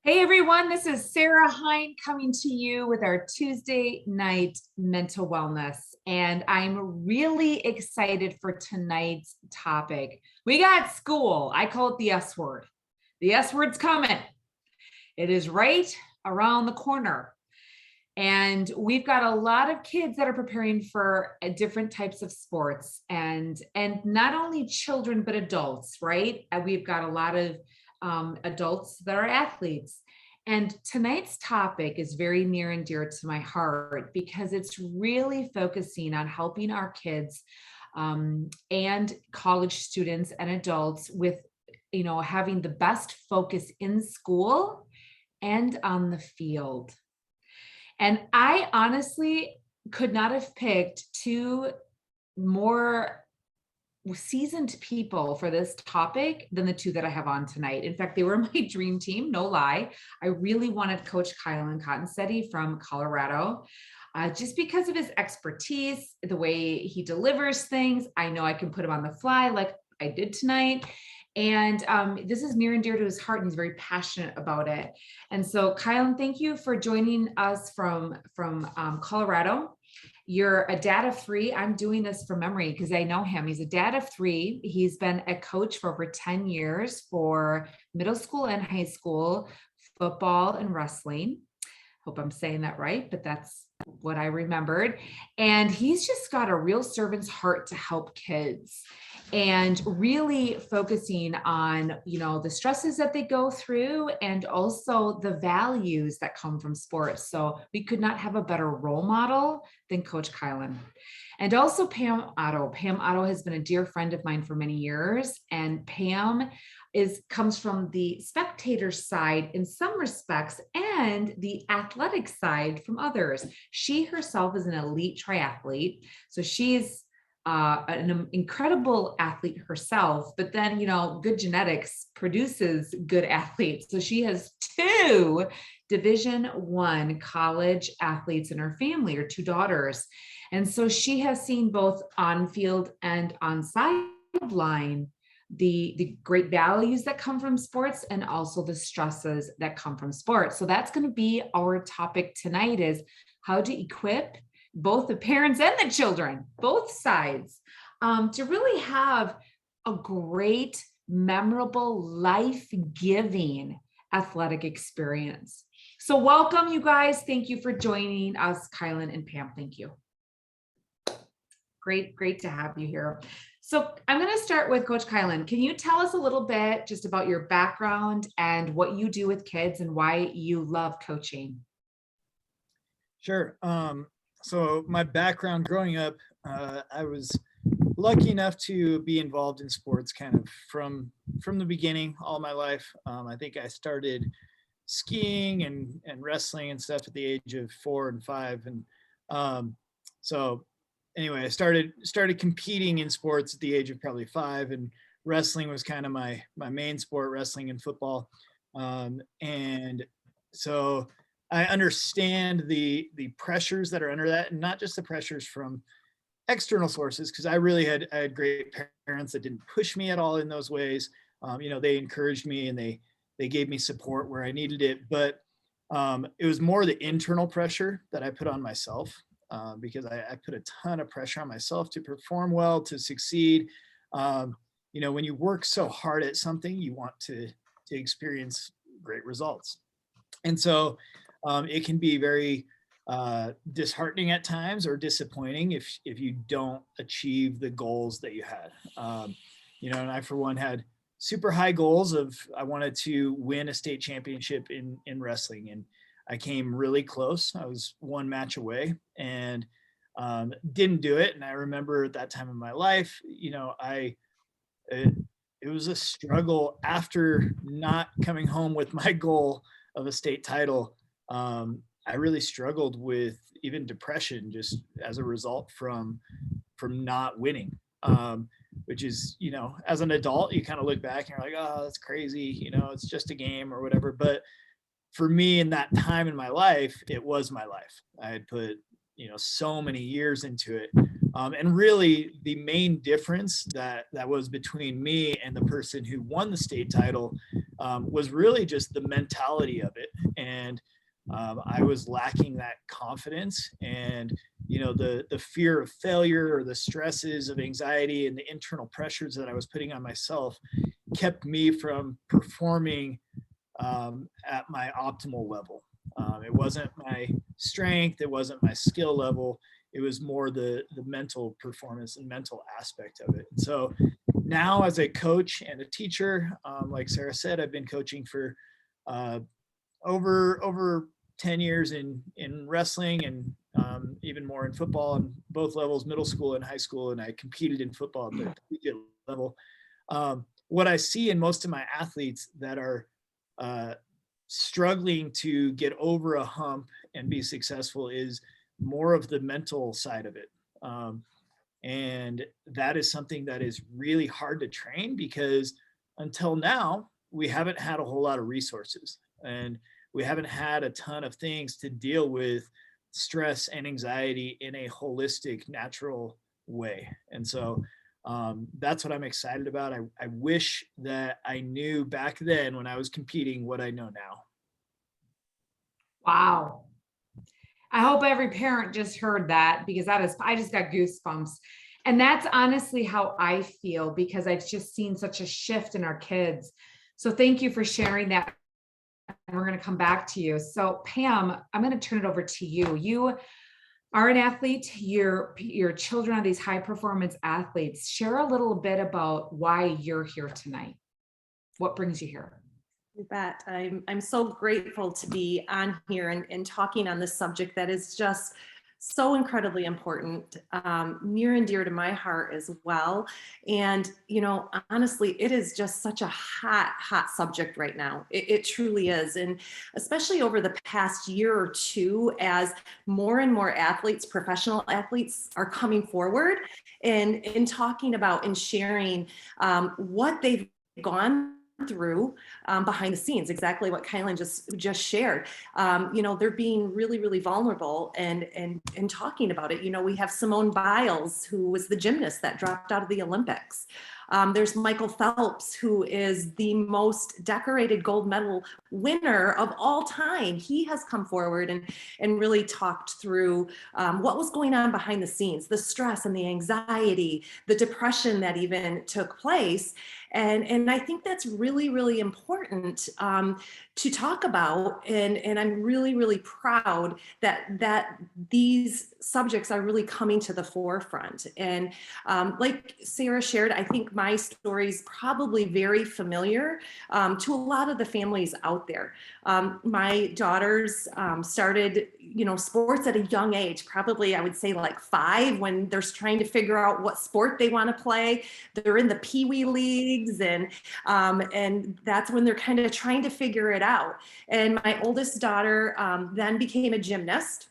Hey everyone, this is Sarah Hein coming to you with our Tuesday night mental wellness. And I'm really excited for tonight's topic. We got school. I call it the S word. The S word's coming. It is right around the corner. And we've got a lot of kids that are preparing for different types of sports and not only children, but adults, right? And we've got a lot of adults that are athletes. And tonight's topic is very near and dear to my heart because it's really focusing on helping our kids and college students and adults with, having the best focus in school and on the field. And I honestly could not have picked two more seasoned people for this topic than the two that I have on tonight. In fact, they were my dream team, no lie. I really wanted Coach Kyle Kottenstette from Colorado. Just because of his expertise, the way he delivers things. I know I can put him on the fly like I did tonight. And this is near and dear to his heart, and he's very passionate about it. And so, Kyle, thank you for joining us from Colorado. You're a dad of three. I'm doing this from memory because I know him. He's a dad of three. He's been a coach for over 10 years for middle school and high school football and wrestling. Hope I'm saying that right, but that's what I remembered. And he's just got a real servant's heart to help kids and really focusing on, the stresses that they go through and also the values that come from sports. So we could not have a better role model than Coach Kylan. And also Pam Otto. Pam Otto has been a dear friend of mine for many years. And Pam comes from the spectator side in some respects and the athletic side from others. She herself is an elite triathlete. So she's an incredible athlete herself, but then, good genetics produces good athletes. So she has two Division I college athletes in her family, or two daughters. And so she has seen both on field and on sideline the great values that come from sports and also the stresses that come from sports. So that's going to be our topic tonight, is how to equip both the parents and the children, both sides, to really have a great, memorable, life-giving athletic experience. So welcome, you guys. Thank you for joining us, Kylan and Pam. Thank you. Great to have you here. So I'm going to start with Coach Kylan. Can you tell us a little bit just about your background and what you do with kids and why you love coaching? Sure. So my background growing up, I was lucky enough to be involved in sports kind of from the beginning all my life. I think I started skiing and wrestling and stuff at the age of 4 and 5. And so anyway, I started competing in sports at the age of probably 5, and wrestling was kind of my main sport, wrestling and football. And so I understand the pressures that are under that, and not just the pressures from external sources, because I had great parents that didn't push me at all in those ways. They encouraged me and they gave me support where I needed it. But it was more the internal pressure that I put on myself, because I put a ton of pressure on myself to perform well, to succeed. When you work so hard at something, you want to experience great results. And so it can be very disheartening at times, or disappointing if you don't achieve the goals that you had. And I, for one, had super high goals of I wanted to win a state championship in wrestling, and I came really close. I was one match away and didn't do it. And I remember at that time in my life, it was a struggle after not coming home with my goal of a state title. I really struggled with even depression just as a result from not winning, which is, as an adult, you kind of look back and you're like, oh, that's crazy. It's just a game or whatever. But for me, in that time in my life, it was my life. I had put, so many years into it. And really the main difference that was between me and the person who won the state title was really just the mentality of it. And I was lacking that confidence, and the fear of failure, or the stresses of anxiety and the internal pressures that I was putting on myself kept me from performing at my optimal level. It wasn't my strength, it wasn't my skill level, it was more the mental performance and mental aspect of it. And so now, as a coach and a teacher, like Sarah said, I've been coaching for over 10 years in wrestling, and even more in football on both levels, middle school and high school. And I competed in football at the collegiate level. What I see in most of my athletes that are struggling to get over a hump and be successful is more of the mental side of it. And that is something that is really hard to train, because until now, we haven't had a whole lot of resources, and we haven't had a ton of things to deal with stress and anxiety in a holistic, natural way. And so that's what I'm excited about. I wish that I knew back then when I was competing what I know now. Wow. I hope every parent just heard that, because I just got goosebumps. And that's honestly how I feel, because I've just seen such a shift in our kids. So thank you for sharing that. And we're going to come back to you. So Pam, I'm going to turn it over to you. You are an athlete. Your children are these high performance athletes. Share a little bit about why you're here tonight. What brings you here? You bet. I'm so grateful to be on here and talking on this subject that is just so incredibly important, near and dear to my heart as well. And, honestly, it is just such a hot subject right now. It truly is. And especially over the past year or two, as more and more athletes, professional athletes, are coming forward and talking about and sharing what they've gone through behind the scenes, exactly what Kylan just shared. They're being really vulnerable and talking about it. We have Simone Biles, who was the gymnast that dropped out of the Olympics. There's Michael Phelps, who is the most decorated gold medal winner of all time. He has come forward and really talked through what was going on behind the scenes, the stress and the anxiety, the depression that even took place. And I think that's really important to talk about. And I'm really proud that these subjects are really coming to the forefront. And like Sarah shared, I think my story is probably very familiar to a lot of the families out there. My daughters started, sports at a young age, probably I would say like 5, when they're trying to figure out what sport they want to play. They're in the Pee-wee leagues, and that's when they're kind of trying to figure it out. And my oldest daughter then became a gymnast.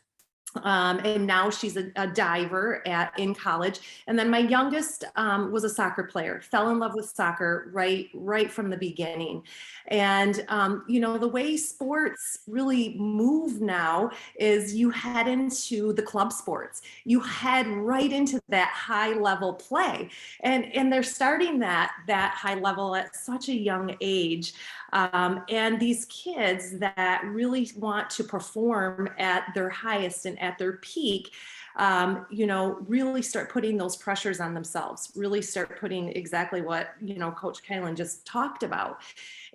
And now she's a diver in college. And then my youngest was a soccer player, fell in love with soccer right from the beginning. And, the way sports really move now is you head into the club sports. You head right into that high level play. And they're starting that high level at such a young age. And these kids that really want to perform at their highest and at their peak, really start putting those pressures on themselves, really start putting exactly what, Coach Kylan just talked about.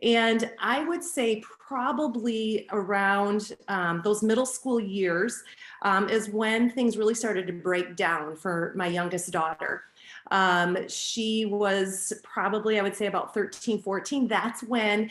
And I would say probably around those middle school years is when things really started to break down for my youngest daughter. She was probably, I would say, about 13, 14. That's when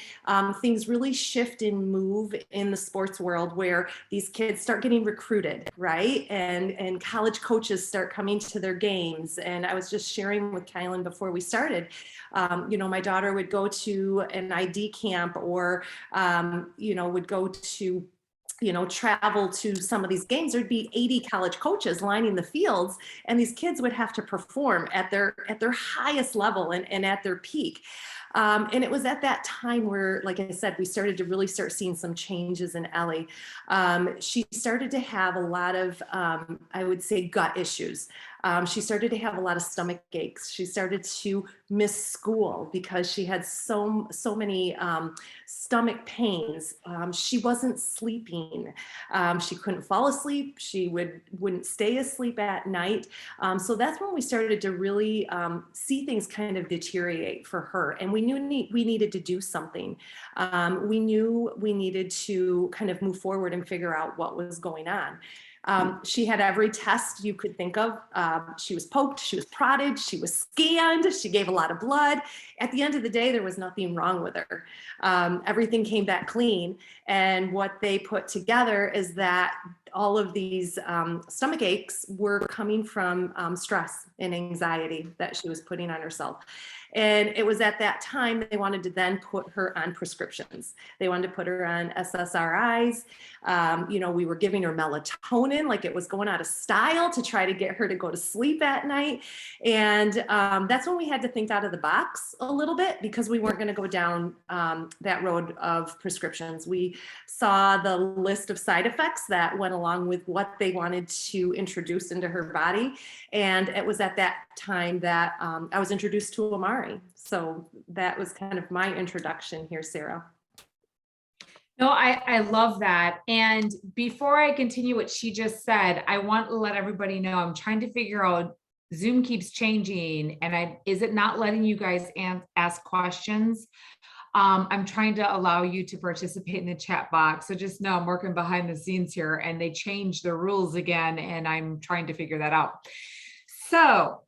things really shift and move in the sports world, where these kids start getting recruited, right? And college coaches start coming to their games. And I was just sharing with Kylan before we started, my daughter would go to an ID camp, or, would go to travel to some of these games. There'd be 80 college coaches lining the fields, and these kids would have to perform at their highest level and at their peak. And it was at that time where, like I said, we started to really start seeing some changes in Ellie. She started to have a lot of, I would say, gut issues. She started to have a lot of stomach aches. She started to miss school because she had so many stomach pains. She wasn't sleeping. She couldn't fall asleep. She wouldn't stay asleep at night. So that's when we started to really see things kind of deteriorate for her. And we knew we needed to do something. We knew we needed to kind of move forward and figure out what was going on. She had every test you could think of. She was poked, she was prodded, she was scanned, she gave a lot of blood. At the end of the day, there was nothing wrong with her. Everything came back clean. And what they put together is that all of these stomach aches were coming from stress and anxiety that she was putting on herself. And it was at that time they wanted to then put her on prescriptions. They wanted to put her on SSRIs. We were giving her melatonin like it was going out of style to try to get her to go to sleep at night. And that's when we had to think out of the box a little bit, because we weren't going to go down that road of prescriptions. We saw the list of side effects that went along with what they wanted to introduce into her body. And it was at that time that I was introduced to Amare. So that was kind of my introduction here, Sarah. No, I love that. And before I continue what she just said, I want to let everybody know I'm trying to figure out, Zoom keeps changing, and is it not letting you guys ask questions? I'm trying to allow you to participate in the chat box. So just know I'm working behind the scenes here, and they changed the rules again, and I'm trying to figure that out. So,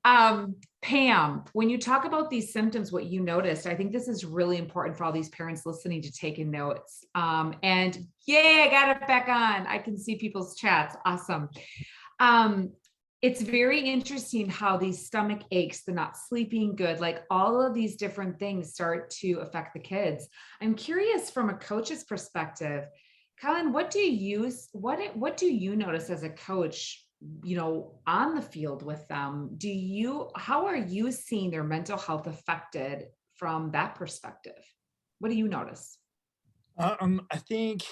Pam, when you talk about these symptoms, what you noticed, I think this is really important for all these parents listening to take in notes. And yay, I got it back on. I can see people's chats. Awesome. It's very interesting how these stomach aches, the not sleeping good, like all of these different things start to affect the kids. I'm curious from a coach's perspective, Colin, what do you notice as a coach, on the field with them? How are you seeing their mental health affected from that perspective? What do you notice? I think,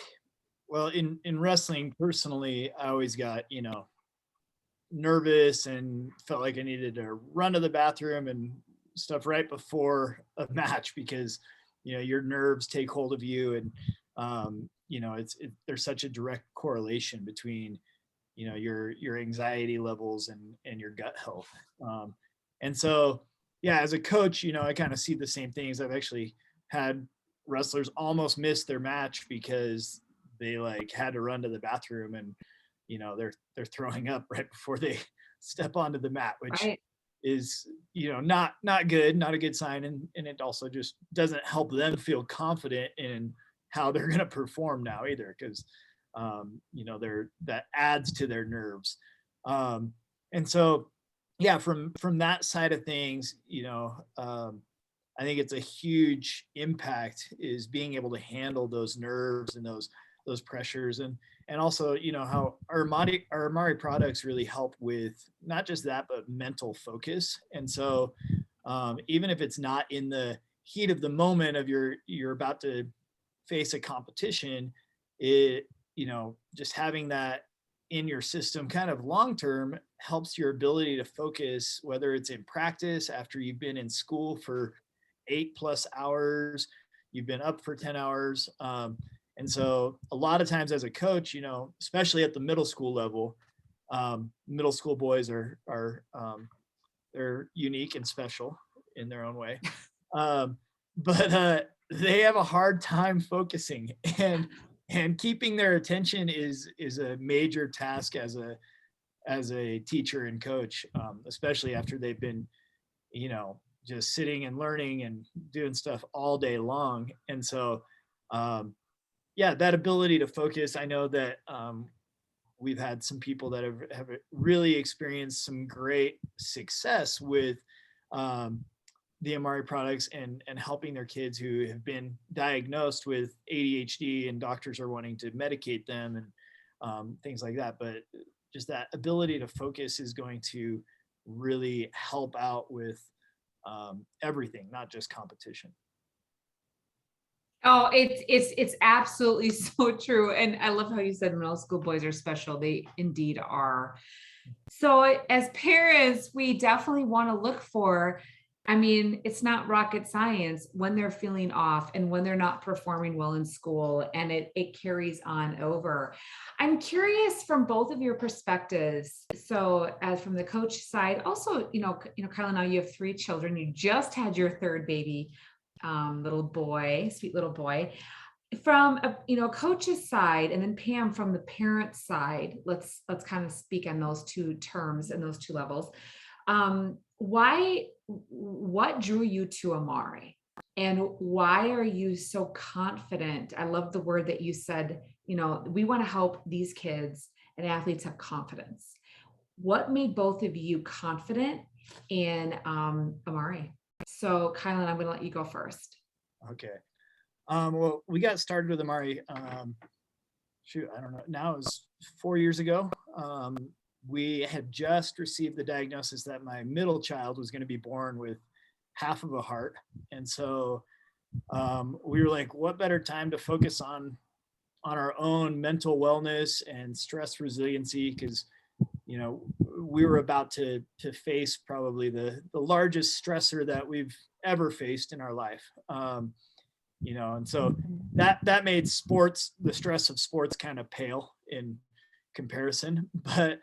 well, in wrestling personally, I always got, nervous and felt like I needed to run to the bathroom and stuff right before a match, because, your nerves take hold of you. And, there's such a direct correlation between, your anxiety levels and your gut health. And so, yeah, as a coach, I kind of see the same things. I've actually had wrestlers almost miss their match because they had to run to the bathroom, and, they're throwing up right before they step onto the mat, which right. is, not good, not a good sign. And it also just doesn't help them feel confident in how they're going to perform now either. Cause that adds to their nerves. And so, yeah, from that side of things, I think it's a huge impact is being able to handle those nerves and those pressures, and also, how our Amare products really help with not just that, but mental focus. And so, even if it's not in the heat of the moment of you're about to face a competition, it, just having that in your system kind of long-term helps your ability to focus, whether it's in practice after you've been in school for 8+ hours, you've been up for 10 hours. And so a lot of times as a coach, especially at the middle school level, middle school boys are they're unique and special in their own way. But they have a hard time focusing, and keeping their attention is a major task as a teacher and coach, especially after they've been, just sitting and learning and doing stuff all day long. And so, yeah, that ability to focus, I know that we've had some people that have really experienced some great success with the Amare products and helping their kids who have been diagnosed with ADHD, and doctors are wanting to medicate them and things like that. But just that ability to focus is going to really help out with everything, not just competition. Oh, it's absolutely so true. And I love how you said middle school boys are special. They indeed are. So as parents, we definitely want to look for, I mean, it's not rocket science when they're feeling off and when they're not performing well in school, and it carries on over. I'm curious from both of your perspectives. So as from the coach side, also, Kyle, now you have 3 children. You just had your third baby, little boy, sweet little boy. From a coach's side, and then Pam from the parent side, let's kind of speak on those two terms and those two levels. What drew you to Amare, and why are you so confident? I love the word that you said, we want to help these kids and athletes have confidence. What made both of you confident in Amare? So Kylan, I'm going to let you go first. Okay. Well, we got started with Amare, I don't know, now it was 4 years ago. We had just received the diagnosis that my middle child was going to be born with half of a heart. And so we were like, what better time to focus on our own mental wellness and stress resiliency? Because, we were about to face probably the largest stressor that we've ever faced in our life. And so that made sports, the stress of sports, kind of pale in comparison. But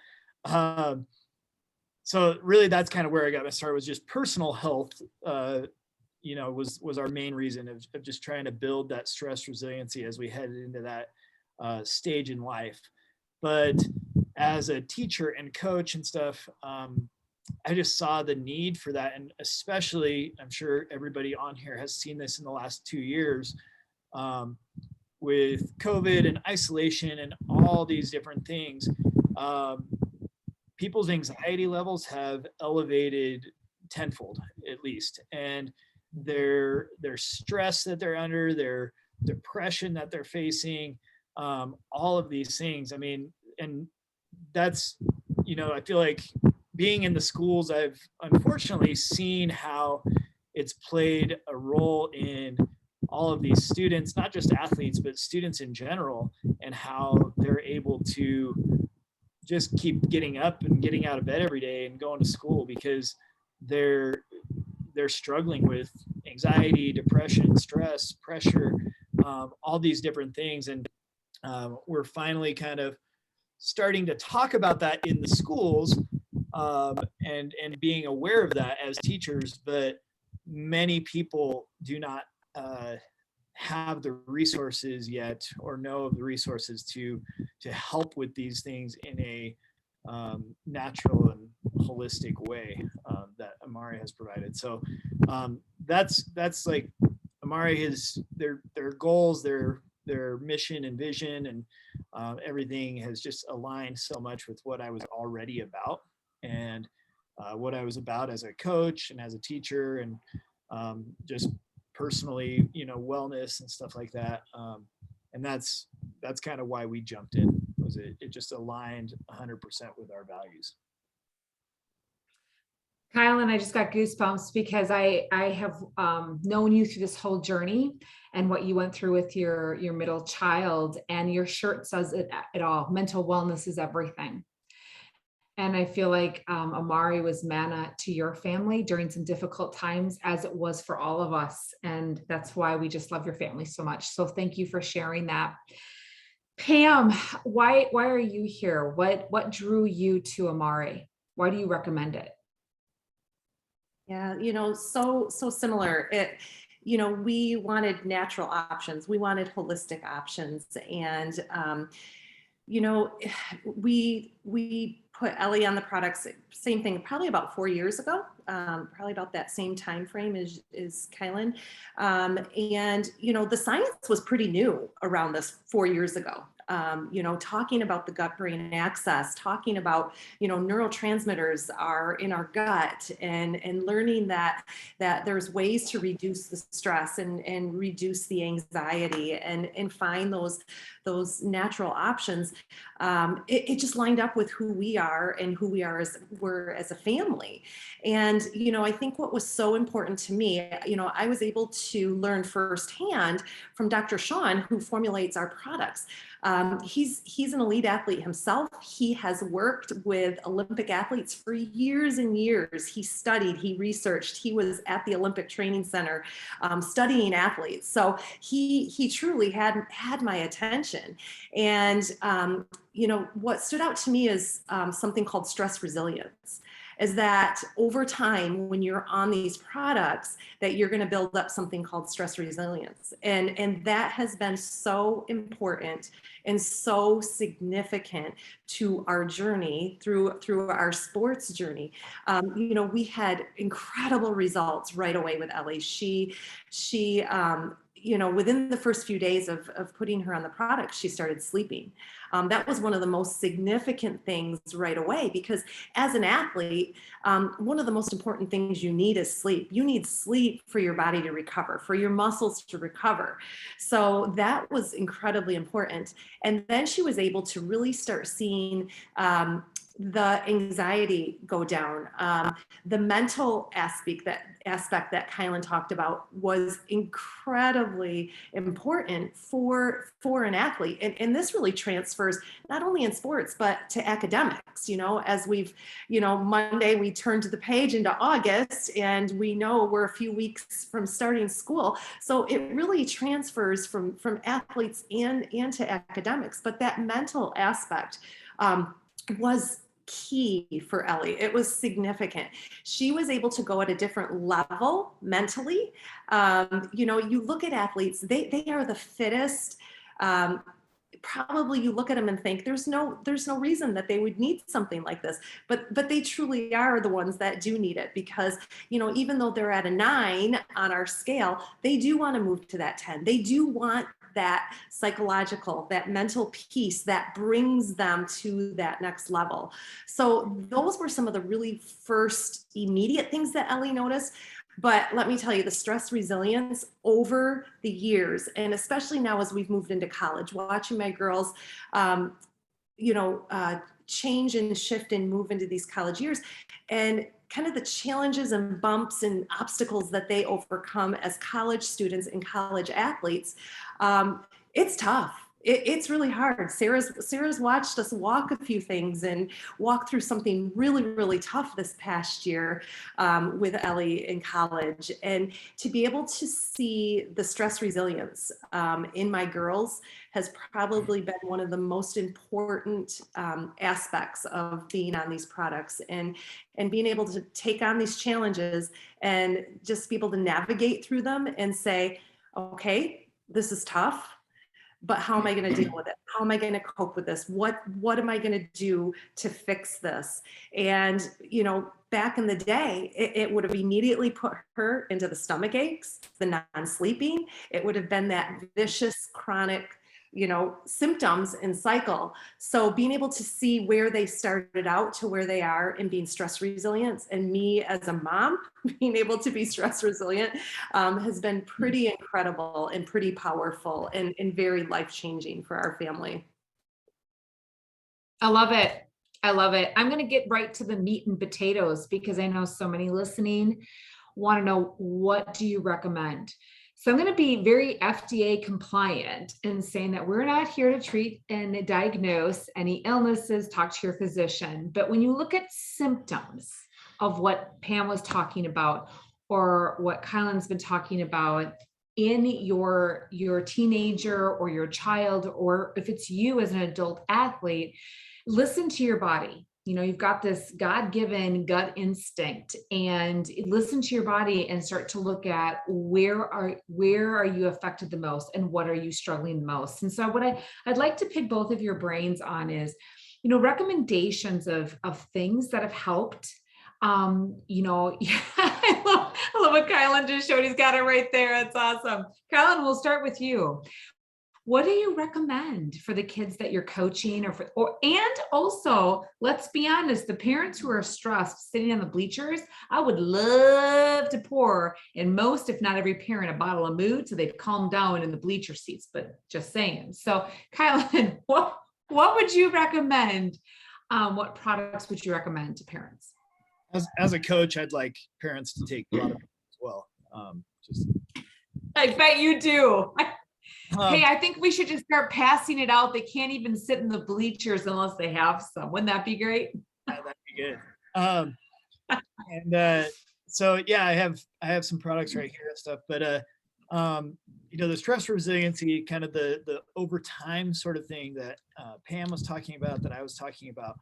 so really that's kind of where I got my start, was just personal health, was our main reason of just trying to build that stress resiliency as we headed into that stage in life. But as a teacher and coach and stuff, I just saw the need for that. And especially, I'm sure everybody on here has seen this in the last 2 years, with COVID and isolation and all these different things. People's anxiety levels have elevated tenfold, at least. And their stress that they're under, their depression that they're facing, all of these things. I mean, and that's, I feel like being in the schools, I've unfortunately seen how it's played a role in all of these students, not just athletes, but students in general, and how they're able to just keep getting up and getting out of bed every day and going to school because they're struggling with anxiety, depression, stress, pressure, all these different things. And we're finally kind of starting to talk about that in the schools, and being aware of that as teachers, but many people do not have the resources yet, or know of the resources to help with these things in a natural and holistic way that Amare has provided. So that's like Amare has their goals, their mission and vision, and everything has just aligned so much with what I was already about, and what I was about as a coach and as a teacher, and just personally, wellness and stuff like that. And that's kind of why we jumped in, was it just aligned 100% with our values. Kyle, and I just got goosebumps because I have known you through this whole journey and what you went through with your middle child, and your shirt says it all. Mental wellness is everything. And I feel like Amare was manna to your family during some difficult times, as it was for all of us. And that's why we just love your family so much. So thank you for sharing that. Pam, why are you here? What drew you to Amare? Why do you recommend it? Yeah, so similar. We wanted natural options. We wanted holistic options. And, we put Ellie on the products, same thing, probably about 4 years ago, probably about that same time frame as Kylan. And, the science was pretty new around this 4 years ago. Talking about the gut-brain axis, talking about, neurotransmitters are in our gut, and learning that there's ways to reduce the stress and reduce the anxiety and find those natural options. It just lined up with who we are and who we are as a family. And, I think what was so important to me, I was able to learn firsthand from Dr. Sean, who formulates our products. He's an elite athlete himself. He has worked with Olympic athletes for years and years. He studied, he researched, he was at the Olympic Training Center studying athletes. So he truly had my attention. And what stood out to me is something called stress resilience. Is that over time, when you're on these products, that you're going to build up something called stress resilience. And that has been so important and so significant to our journey through our sports journey. We had incredible results right away with Ellie. She within the first few days of putting her on the product, she started sleeping. That was one of the most significant things right away, because as an athlete, one of the most important things you need is sleep. You need sleep for your body to recover, for your muscles to recover. So that was incredibly important. And then she was able to really start seeing the anxiety go down. The mental aspect that Kylan talked about was incredibly important for an athlete. And this really transfers not only in sports, but to academics. As we've, Monday, we turn to the page into August, and we know we're a few weeks from starting school. So it really transfers from athletes and to academics. But that mental aspect was key for Ellie. It was significant. She was able to go at a different level mentally. You look at athletes, they are the fittest. Probably you look at them and think there's no reason that they would need something like this, but they truly are the ones that do need it, because even though they're at a 9 on our scale, they do want to move to that 10. They do want that psychological, that mental piece that brings them to that next level. So those were some of the really first immediate things that Ellie noticed. But let me tell you, the stress resilience over the years, and especially now as we've moved into college, watching my girls, change and shift and move into these college years, and kind of the challenges and bumps and obstacles that they overcome as college students and college athletes. It's tough. It's really hard. Sarah's watched us walk a few things and walk through something really, really tough this past year with Ellie in college. And to be able to see the stress resilience in my girls has probably been one of the most important aspects of being on these products, and being able to take on these challenges and just be able to navigate through them and say, okay, this is tough, but how am I going to deal with it? How am I going to cope with this? What am I going to do to fix this? And, back in the day, it would have immediately put her into the stomach aches, the non-sleeping. It would have been that vicious, chronic, symptoms and cycle. So being able to see where they started out to where they are and being stress resilient, and me as a mom being able to be stress resilient has been pretty incredible and pretty powerful and very life-changing for our family. I love it. I love it. I'm going to get right to the meat and potatoes, because I know so many listening want to know, what do you recommend? So I'm going to be very FDA compliant in saying that we're not here to treat and diagnose any illnesses. Talk to your physician. But when you look at symptoms of what Pam was talking about, or what Kylan's been talking about in your teenager or your child, or if it's you as an adult athlete, listen to your body. You've got this God-given gut instinct, and listen to your body and start to look at where are you affected the most, and what are you struggling the most. And so what I'd like to pick both of your brains on is, recommendations of things that have helped. I love what Kylan just showed. He's got it right there. It's awesome. Kylan, we'll start with you. What do you recommend for the kids that you're coaching, and also, let's be honest, the parents who are stressed sitting on the bleachers, I would love to pour in most, if not every parent, a bottle of Mood so they'd calm down in the bleacher seats, but just saying. So Kylan, what would you recommend? What products would you recommend to parents? As a coach, I'd like parents to take a lot of as well. I bet you do. Hey, I think we should just start passing it out. They can't even sit in the bleachers unless they have some. Wouldn't that be great? Yeah, that'd be good. And so yeah, I have some products right here and stuff, but the stress resiliency, kind of the over time sort of thing that Pam was talking about, that I was talking about,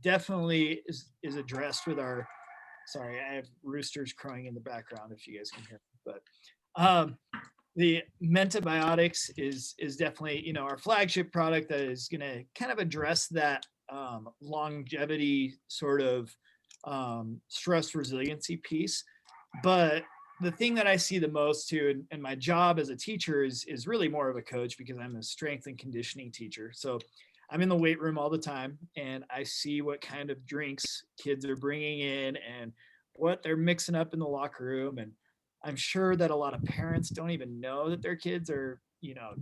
definitely is addressed with our. Sorry, I have roosters crowing in the background if you guys can hear me, but the Mentabiotics is definitely our flagship product that is going to kind of address that longevity sort of stress resiliency piece. But the thing that I see the most too, and my job as a teacher is really more of a coach, because I'm a strength and conditioning teacher. So I'm in the weight room all the time, and I see what kind of drinks kids are bringing in and what they're mixing up in the locker room. And I'm sure that a lot of parents don't even know that their kids are,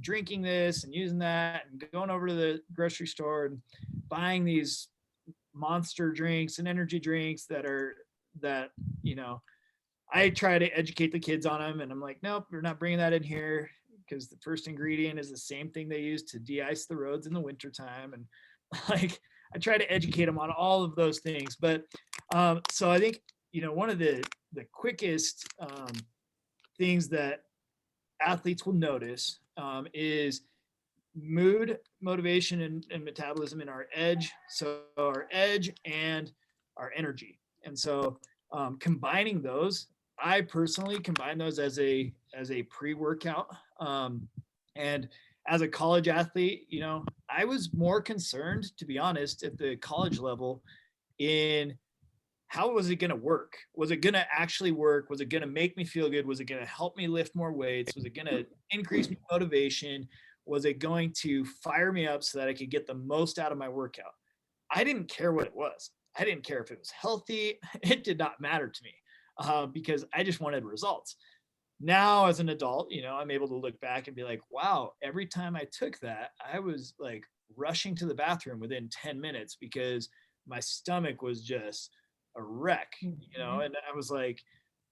drinking this and using that and going over to the grocery store and buying these monster drinks and energy drinks that I try to educate the kids on them, and I'm like, nope, we're not bringing that in here, because the first ingredient is the same thing they use to de-ice the roads in the wintertime. And like, I try to educate them on all of those things. But so I think one of the quickest things that athletes will notice is mood, motivation, and metabolism in our edge. So our edge and our energy. And so combining those, I personally combine those as a pre-workout. And as a college athlete, I was more concerned, to be honest, at the college level, in how was it going to work? Was it going to actually work? Was it going to make me feel good? Was it going to help me lift more weights? Was it going to increase my motivation? Was it going to fire me up so that I could get the most out of my workout? I didn't care what it was. I didn't care if it was healthy. It did not matter to me because I just wanted results. Now, as an adult, I'm able to look back and be like, wow, every time I took that, I was like rushing to the bathroom within 10 minutes because my stomach was just a wreck, and I was like,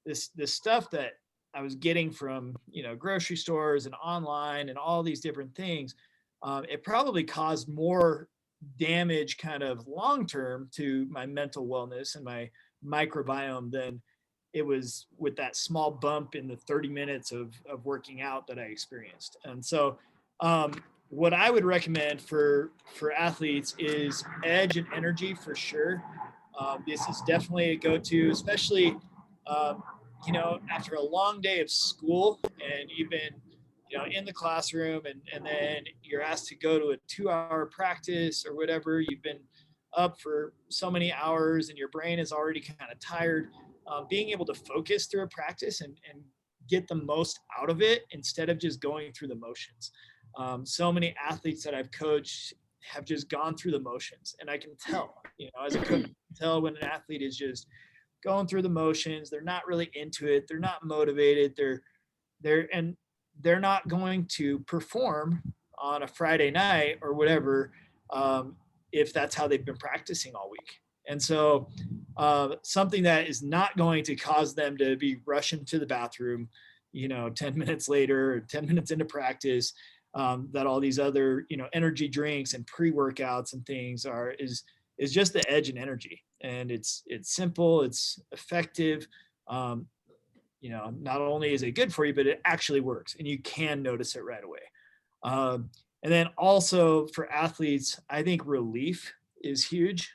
this stuff that I was getting from, grocery stores and online and all these different things, it probably caused more damage kind of long-term to my mental wellness and my microbiome than it was with that small bump in the 30 minutes of working out that I experienced. And so what I would recommend for athletes is edge and energy for sure. This is definitely a go-to, especially, after a long day of school and you've been, in the classroom and then you're asked to go to a 2-hour practice or whatever. You've been up for so many hours and your brain is already kind of tired. Being able to focus through a practice and get the most out of it instead of just going through the motions. So many athletes that I've coached have just gone through the motions, and I can tell, as a coach, I can tell when an athlete is just going through the motions. They're not really into it. They're not motivated. They're not going to perform on a Friday night or whatever if that's how they've been practicing all week. And so something that is not going to cause them to be rushing to the bathroom, 10 minutes later or 10 minutes into practice, that all these other, energy drinks and pre-workouts and things is just the edge and energy. And it's simple, it's effective. Not only is it good for you, but it actually works and you can notice it right away. And then also for athletes, I think relief is huge.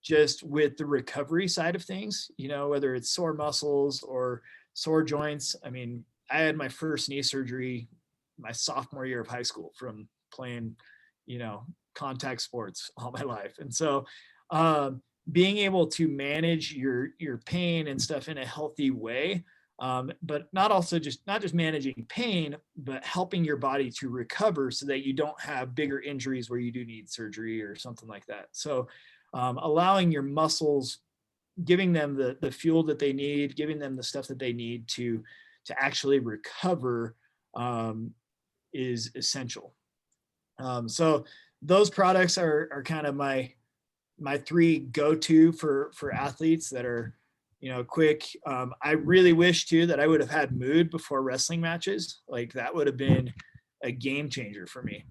Just with the recovery side of things, whether it's sore muscles or sore joints. I mean, I had my first knee surgery my sophomore year of high school from playing, contact sports all my life. And so being able to manage your pain and stuff in a healthy way, but not just managing pain, but helping your body to recover so that you don't have bigger injuries where you do need surgery or something like that. So allowing your muscles, giving them the fuel that they need, giving them the stuff that they need to actually recover is essential. So those products are kind of my 3 go-to for athletes that are, quick. I really wish too that I would have had mood before wrestling matches. Like that would have been a game changer for me.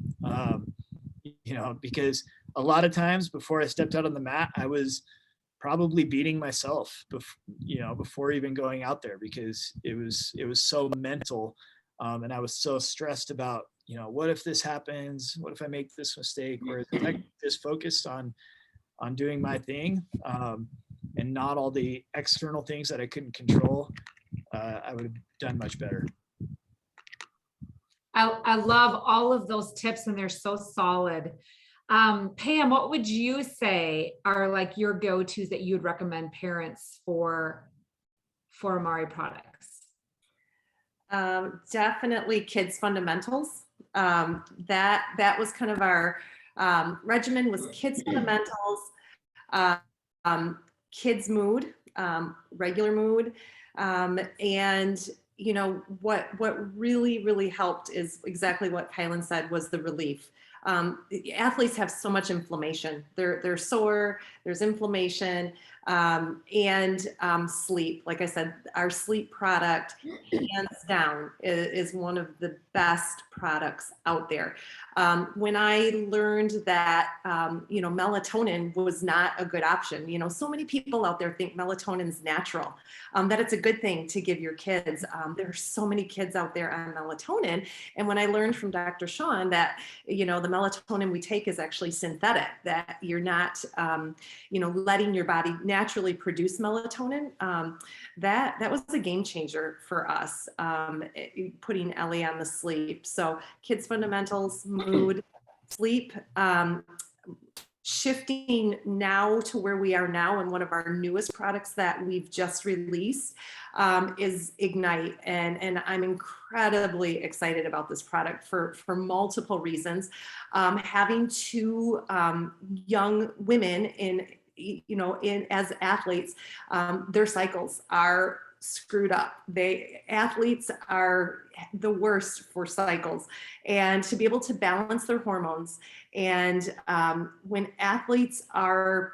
Because a lot of times before I stepped out on the mat, I was probably beating myself before even going out there, because it was so mental. And I was so stressed about, what if this happens? What if I make this mistake? Whereas if I just focused on doing my thing, and not all the external things that I couldn't control, I would have done much better. I love all of those tips, and they're so solid. Pam, what would you say are like your go-tos that you would recommend parents for Amare products? Definitely kids fundamentals. That was kind of our regimen, was kids fundamentals, kids mood, regular mood, and what really helped is exactly what Kylan said, was the relief. Athletes have so much inflammation. They're sore, there's inflammation, and sleep. Like I said, our sleep product, hands down, is one of the best products out there. When I learned that, melatonin was not a good option, so many people out there think melatonin's natural, that it's a good thing to give your kids. There are so many kids out there on melatonin. And when I learned from Dr. Sean that, the melatonin we take is actually synthetic, that you're not, letting your body naturally produce melatonin, that was a game changer for us, putting Ellie on the sleep. So kids fundamentals, mood, sleep, shifting now to where we are now, and one of our newest products that we've just released is Ignite, and I'm incredibly excited about this product for multiple reasons. Having two young women as athletes, their cycles are screwed up. Athletes are the worst for cycles, and to be able to balance their hormones. And when athletes are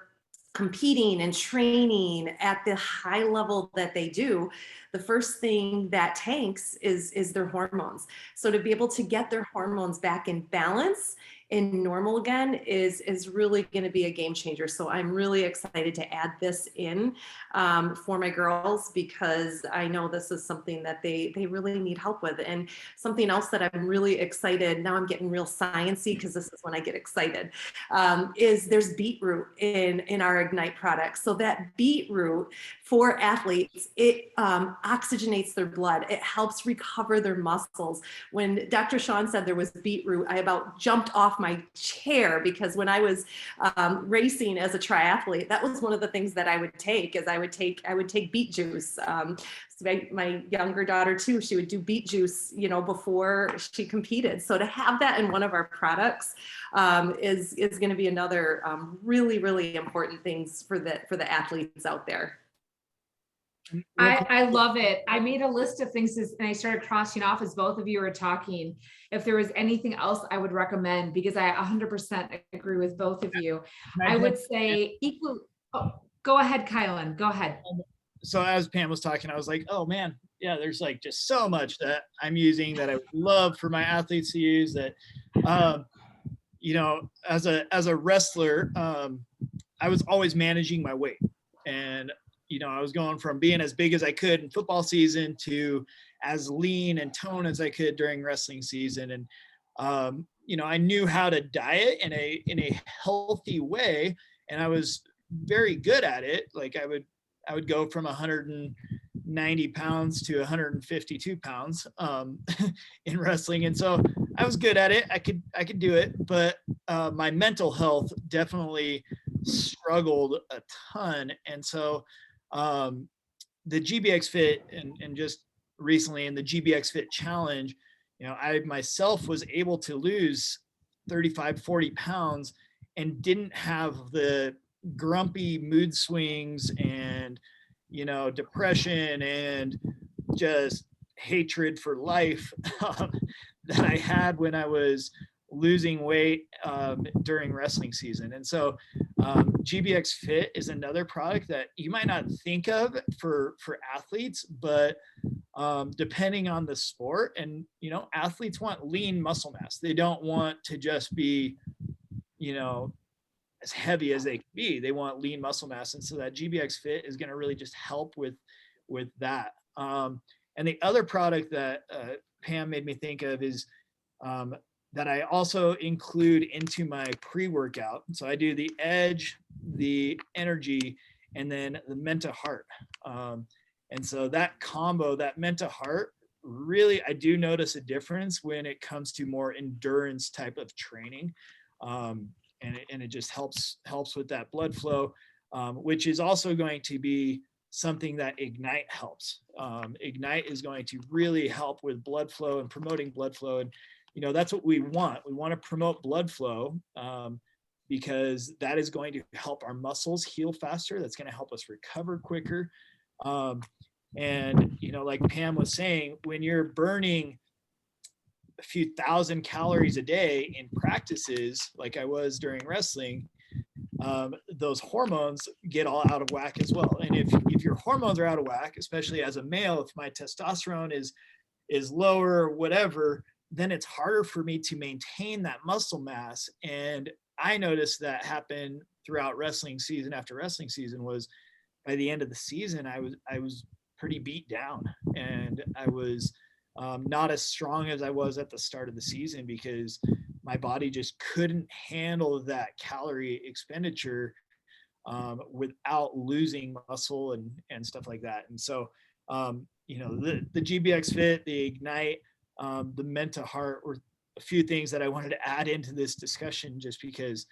competing and training at the high level that they do, the first thing that tanks is their hormones. So to be able to get their hormones back in balance and normal again is really going to be a game changer. So I'm really excited to add this in for my girls, because I know this is something that they really need help with. And something else that I'm really excited, now I'm getting real sciencey because this is when I get excited, is there's beetroot in our Ignite products. So that beetroot for athletes, it oxygenates their blood. It helps recover their muscles. When Dr. Sean said there was beetroot, I about jumped off my chair, because when I was racing as a triathlete, that was one of the things that I would take, is I would take beet juice. So my younger daughter too, she would do beet juice, before she competed. So to have that in one of our products is going to be another really important things for the athletes out there. I love it. I made a list of things and I started crossing off as both of you were talking, if there was anything else I would recommend, because I 100% agree with both of you. I would say equal. Oh, go ahead, Kylan, go ahead. So as Pam was talking, I was like, oh man, yeah, there's like just so much that I'm using that I would love for my athletes to use, that, as a wrestler, I was always managing my weight, and I was going from being as big as I could in football season to as lean and toned as I could during wrestling season. And, I knew how to diet in a healthy way, and I was very good at it. Like I would go from 190 pounds to 152 pounds, in wrestling. And so I was good at it. I could do it, but, my mental health definitely struggled a ton. And so, the GBX Fit and just recently in the GBX Fit challenge, I myself was able to lose 35, 40 pounds and didn't have the grumpy mood swings and, depression and just hatred for life that I had when I was losing weight during wrestling season. And so GBX Fit is another product that you might not think of for athletes, but depending on the sport, and athletes want lean muscle mass. They don't want to just be as heavy as they can be. They want lean muscle mass, and so that GBX Fit is going to really just help with that. And the other product that Pam made me think of is that I also include into my pre-workout. So I do the Edge, the Energy, and then the Menta Heart. And so that combo, that Menta Heart, really, I do notice a difference when it comes to more endurance type of training. And it just helps with that blood flow, which is also going to be something that Ignite helps. Ignite is going to really help with blood flow and promoting blood flow. And, that's what we want. We want to promote blood flow because that is going to help our muscles heal faster. That's going to help us recover quicker. And, like Pam was saying, when you're burning a few thousand calories a day in practices, like I was during wrestling, those hormones get all out of whack as well. And if your hormones are out of whack, especially as a male, if my testosterone is lower or whatever, then it's harder for me to maintain that muscle mass. And I noticed that happen throughout wrestling season after wrestling season. Was by the end of the season, I was pretty beat down, and I was not as strong as I was at the start of the season because my body just couldn't handle that calorie expenditure without losing muscle and stuff like that. And so, the GBX Fit, the Ignite, the Menta Heart were a few things that I wanted to add into this discussion, just because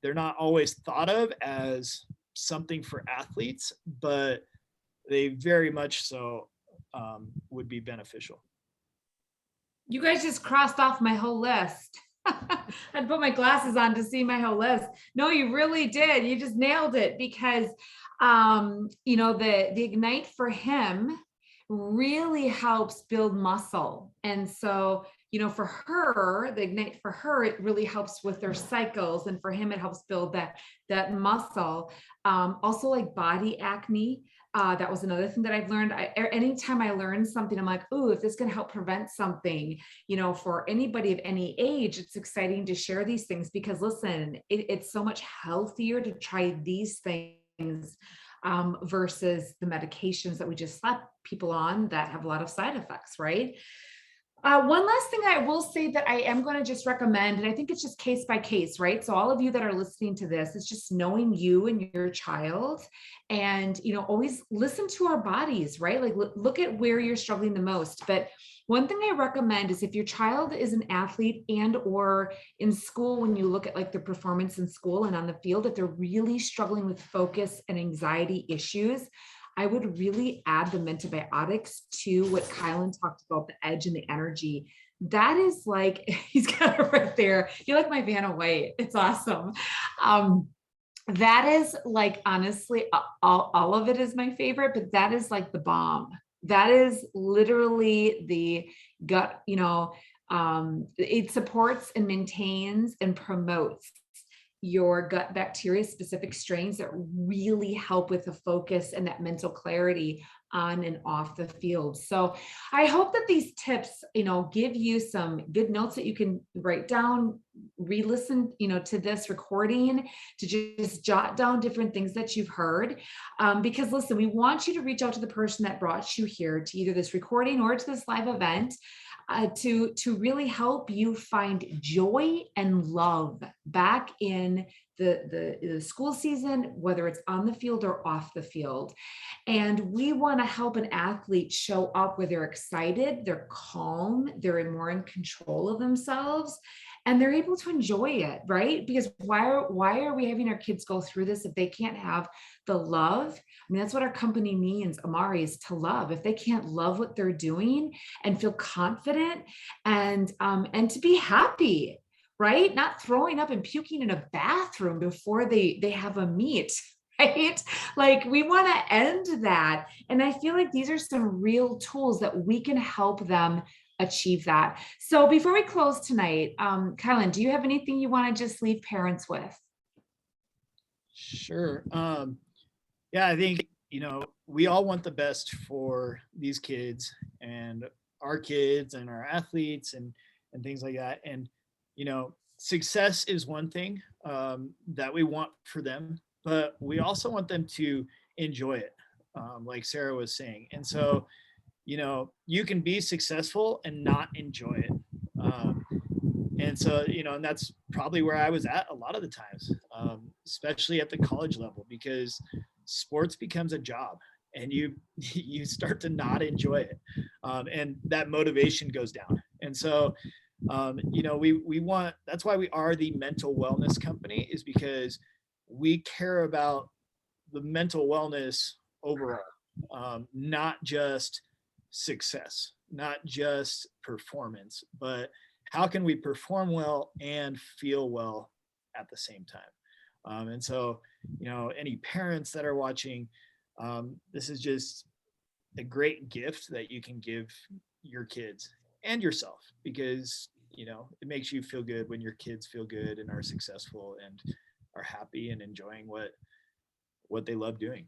they're not always thought of as something for athletes, but they very much so would be beneficial. You guys just crossed off my whole list. I had to put my glasses on to see my whole list. No, you really did. You just nailed it, because the Ignite for him really helps build muscle. And so, for her, the Ignite for her, it really helps with their cycles. And for him, it helps build that muscle. Also, like body acne. That was another thing that I've learned. Anytime I learn something, I'm like, ooh, if this can help prevent something, for anybody of any age, it's exciting to share these things, because listen, it's so much healthier to try these things versus the medications that we just slap people on that have a lot of side effects, right? One last thing I will say that I am going to just recommend, and I think it's just case by case, right? So all of you that are listening to this, it's just knowing you and your child, and, always listen to our bodies, right? Like look at where you're struggling the most. But one thing I recommend is, if your child is an athlete and or in school, when you look at like their performance in school and on the field, if they're really struggling with focus and anxiety issues, I would really add the Mentibiotics to what Kylan talked about, the Edge and the Energy. That is like, he's got it right there. You like my Vanna White. It's awesome. That is like, honestly, all of it is my favorite, but that is like the bomb. That is literally the gut, it supports and maintains and promotes your gut bacteria specific strains that really help with the focus and that mental clarity on and off the field. So I hope that these tips, give you some good notes that you can write down, re-listen, to this recording, to just jot down different things that you've heard. Because listen, we want you to reach out to the person that brought you here to either this recording or to this live event. To really help you find joy and love back in the school season, whether it's on the field or off the field. And we want to help an athlete show up where they're excited, they're calm, they're more in control of themselves, and they're able to enjoy it, right? Because why are we having our kids go through this if they can't have the love? I mean, that's what our company means, Amare, is to love. If they can't love what they're doing and feel confident and to be happy, right? Not throwing up and puking in a bathroom before they have a meet, right? Like, we want to end that. And I feel like these are some real tools that we can help them achieve that. So before we close tonight, Kylan, do you have anything you want to just leave parents with? Sure. Yeah, I think, we all want the best for these kids and our kids and our athletes and things like that. And, success is one thing that we want for them, but we also want them to enjoy it, like Sarah was saying. And so, you can be successful and not enjoy it. Um, and so, and that's probably where I was at a lot of the times, especially at the college level, because sports becomes a job and you start to not enjoy it, and that motivation goes down. And so, we want, that's why we are the mental wellness company, is because we care about the mental wellness overall, not just success, not just performance, but how can we perform well and feel well at the same time. And so, any parents that are watching, this is just a great gift that you can give your kids and yourself, because it makes you feel good when your kids feel good and are successful and are happy and enjoying what they love doing.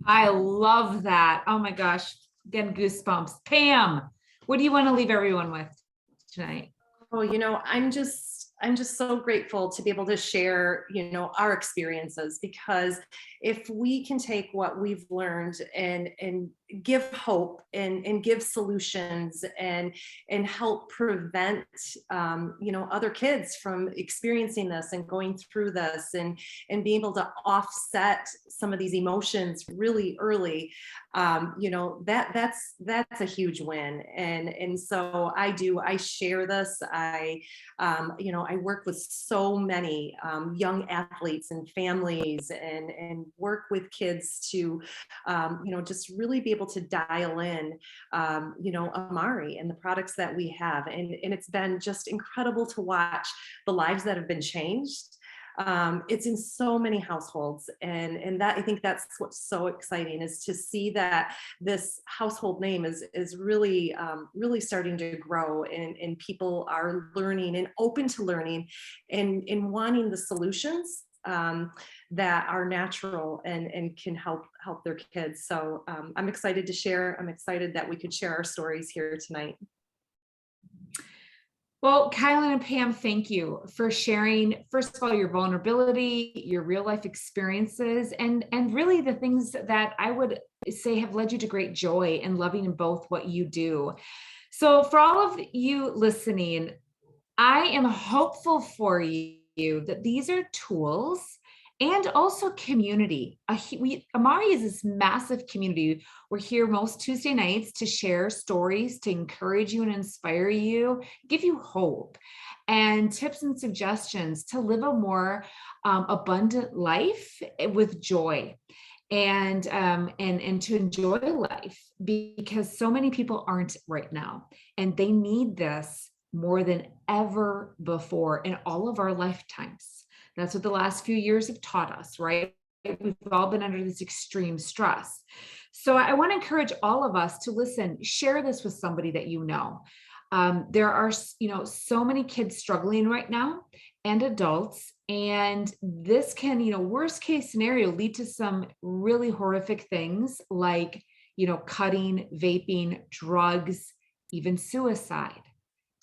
I love that. Oh my gosh, again, goosebumps. Pam, what do you want to leave everyone with tonight? Oh, I'm just so grateful to be able to share, our experiences, because if we can take what we've learned and give hope and give solutions and help prevent, other kids from experiencing this and going through this and being able to offset some of these emotions really early, that's a huge win. And so I share this. I work with so many young athletes and families and work with kids to, just really be able to dial in, Amare and the products that we have. And it's been just incredible to watch the lives that have been changed. It's in so many households, and that, I think that's what's so exciting, is to see that this household name is really starting to grow, and people are learning and open to learning and wanting the solutions that are natural and can help their kids. So I'm excited to share. I'm excited that we could share our stories here tonight. Well, Kylan and Pam, thank you for sharing, first of all, your vulnerability, your real life experiences, and really the things that I would say have led you to great joy and loving in both what you do. So for all of you listening, I am hopeful for you that these are tools and also community. Amare is this massive community. We're here most Tuesday nights to share stories, to encourage you and inspire you, give you hope and tips and suggestions to live a more abundant life with joy and to enjoy life, because so many people aren't right now, and they need this more than ever before in all of our lifetimes. That's what the last few years have taught us, right? We've all been under this extreme stress. So I want to encourage all of us to listen, share this with somebody that you know. There are, so many kids struggling right now, and adults, and this can, worst case scenario, lead to some really horrific things like, cutting, vaping, drugs, even suicide,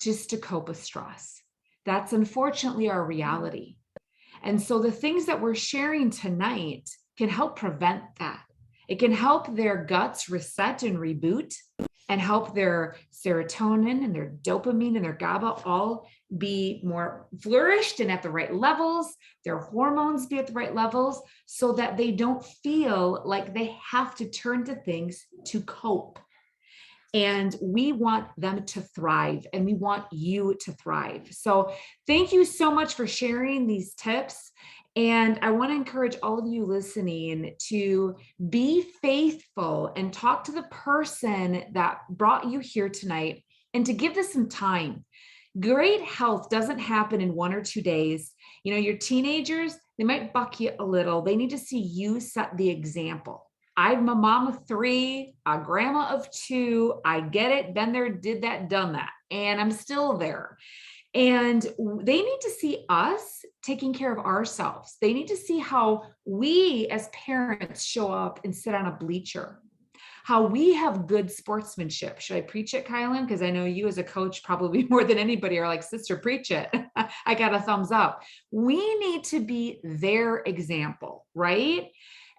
just to cope with stress. That's unfortunately our reality. And so the things that we're sharing tonight can help prevent that. It can help their guts reset and reboot, and help their serotonin and their dopamine and their GABA all be more flourished and at the right levels, their hormones be at the right levels, so that they don't feel like they have to turn to things to cope. And we want them to thrive, and we want you to thrive. So thank you so much for sharing these tips. And I want to encourage all of you listening to be faithful and talk to the person that brought you here tonight, and to give this some time. Great health doesn't happen in 1 or 2 days. Your teenagers, they might buck you a little. They need to see you set the example. I'm a mom of 3, a grandma of 2. I get it. Been there, did that, done that. And I'm still there. And they need to see us taking care of ourselves. They need to see how we as parents show up and sit on a bleacher, how we have good sportsmanship. Should I preach it, Kylan? Because I know you as a coach, probably more than anybody, are like, sister, preach it. I got a thumbs up. We need to be their example, right?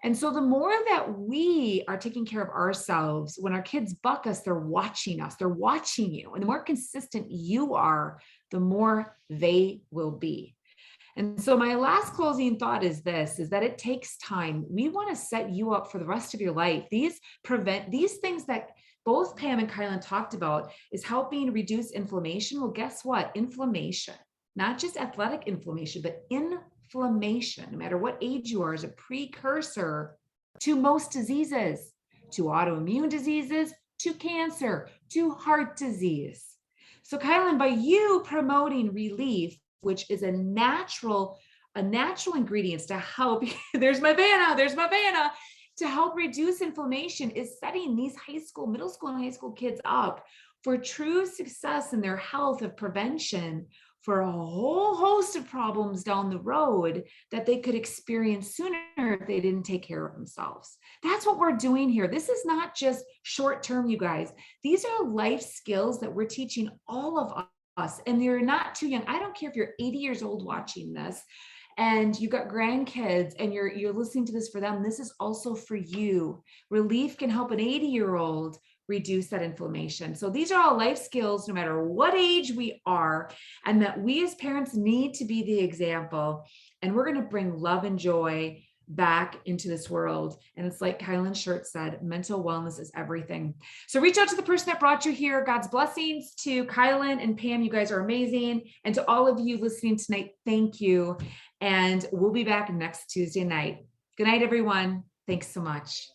And so the more that we are taking care of ourselves, when our kids buck us, they're watching you. And the more consistent you are, the more they will be. And so my last closing thought is this, is that it takes time. We want to set you up for the rest of your life. These things that both Pam and Kylan talked about is helping reduce inflammation. Well, guess what? Inflammation, not just athletic inflammation, but inflammation, no matter what age you are, is a precursor to most diseases, to autoimmune diseases, to cancer, to heart disease. So Kylan, by you promoting relief, which is a natural ingredients to help, there's my Vanna, to help reduce inflammation, is setting these middle school and high school kids up for true success in their health of prevention for a whole host of problems down the road that they could experience sooner if they didn't take care of themselves. That's what we're doing here. This is not just short term, you guys. These are life skills that we're teaching all of us, and you're not too young. I don't care if you're 80 years old watching this and you've got grandkids and you're listening to this for them. This is also for you. Relief can help an 80-year-old reduce that inflammation. So these are all life skills, no matter what age we are, and that we as parents need to be the example. And we're going to bring love and joy back into this world. And it's like Kylan's shirt said, mental wellness is everything. So reach out to the person that brought you here. God's blessings to Kylan and Pam. You guys are amazing. And to all of you listening tonight, thank you. And we'll be back next Tuesday night. Good night, everyone. Thanks so much.